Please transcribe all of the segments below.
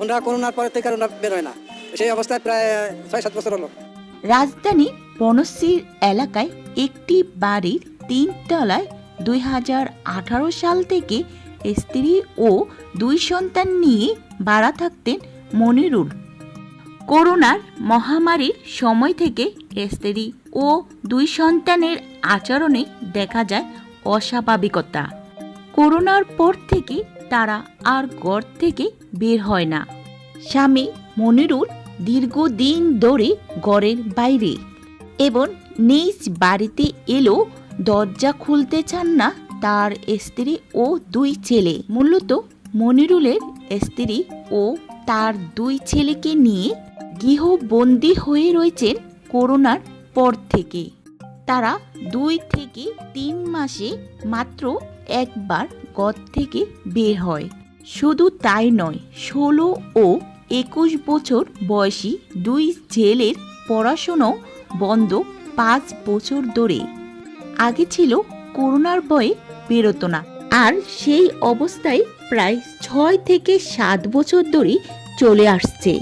ওনারা করোনার পর থেকে ওনারা বের হয় না, সেই অবস্থায় প্রায় ৬-৭ বছর হলো। রাজধানী বনশ্রীর এলাকায় একটি বাড়ির ৩ তলায় ২০১৮ সাল থেকে স্ত্রী ও ২ সন্তান নিয়ে ভাড়া থাকতেন মনিরুল। করোনার মহামারীর সময় থেকে স্ত্রী ও ২ সন্তানের আচরণে দেখা যায় অস্বাভাবিকতা। করোনার পর থেকে তারা আর ঘর থেকে বের হয় না। স্বামী মনিরুল দীর্ঘদিন ধরে ঘরের বাইরে এবং নিজ বাড়িতে এলেও দরজা খুলতে চান না তার স্ত্রী ও ২ ছেলে। মূলত মনিরুলের স্ত্রী ও তার ২ ছেলেকে নিয়ে গৃহবন্দী হয়ে রয়েছেন করোনার পর থেকে। তারা ২ থেকে ৩ মাসে মাত্র একবার ঘর থেকে বের হয়। শুধু তাই নয়, ১৬ ও ২১ বছর বয়সী ২ ছেলের পড়াশোনাও বন্ধ ৫ বছর ধরে। আগে ছিল করোনার ভয়ে বেরোতো না, আর সেই অবস্থায় প্রায় ৬ থেকে ৭ বছর ধরে চলে আসছে।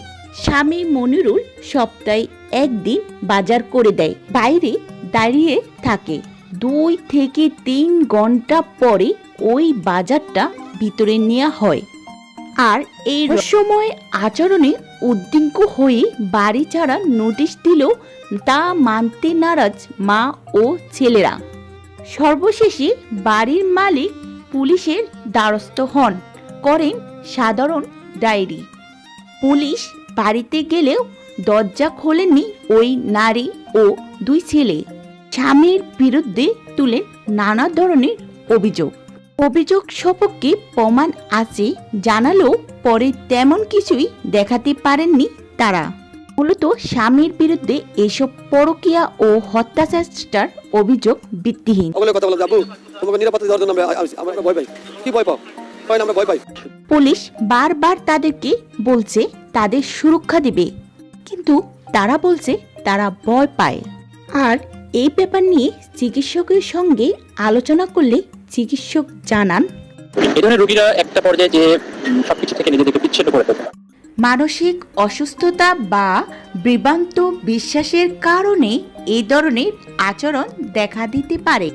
স্বামী মনিরুল সপ্তাহে ১ দিন বাজার করে দেয়, বাইরে দাঁড়িয়ে থাকে। ২ থেকে ৩ ঘন্টা পরে ওই বাজারটা ভিতরে নেওয়া হয়। আর এই সময় আচরণে উদ্বিগ্ন হয়ে বাড়ি ছাড়া নোটিশ দিলেও তা মানতে নারাজ মা ও ছেলেরা। সর্বশেষে বাড়ির মালিক পুলিশের দ্বারস্থ হন, করেন সাধারণ ডায়েরি। পুলিশ বাড়িতে গেলেও দরজা খোলেননি ওই নারী ও ২ ছেলে। স্বামীর বিরুদ্ধে তুলেন নানা ধরনের অভিযোগ সপক্ষে প্রমাণ আছে জানালেও পরে তেমন কিছুই দেখাতে পারেননি তারা। মূলত স্বামীর বিরুদ্ধে এসব পরকীয়া ও হত্যা চেষ্টার অভিযোগ ভিত্তিহীন। পুলিশ বারবার তাদেরকে বলছে তাদের সুরক্ষা দিবে, কিন্তু তারা বলছে তারা ভয় পায়। আর এই ব্যাপার নিয়ে চিকিৎসকের সঙ্গে আলোচনা করলে চিকিৎসক জানান, এই ধরনের রোগীরা একটা পর্যায়ে যে সবকিছু থেকে নিজেদেরকে বিচ্ছিন্ন করে ফেলে। মানসিক অসুস্থতা বা বিভ্রান্ত বিশ্বাসের কারণে এই ধরনের আচরণ দেখা দিতে পারে।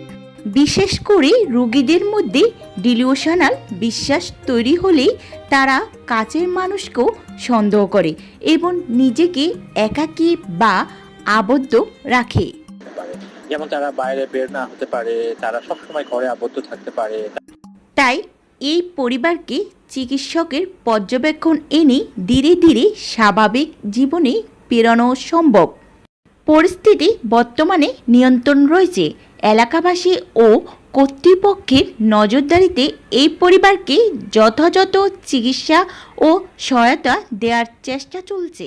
বিশেষ করে রোগীদের মধ্যে ডিলিউশনাল বিশ্বাস তৈরি হলে তারা কাছের মানুষকেও সন্দেহ করে এবং নিজেকে একাকী বা আবদ্ধ রাখে। যেমন তারা বাইরে বের না হতে পারে, তারা সবসময় ঘরে আবদ্ধ থাকতে পারে। তাই এই পরিবারকে চিকিৎসকের পর্যবেক্ষণ এনে ধীরে ধীরে স্বাভাবিক জীবনে ফেরানো সম্ভব। পরিস্থিতি বর্তমানে নিয়ন্ত্রণ রয়েছে। এলাকাবাসী ও কর্তৃপক্ষের নজরদারিতে এই পরিবারকে যথাযথ চিকিৎসা ও সহায়তা দেওয়ার চেষ্টা চলছে।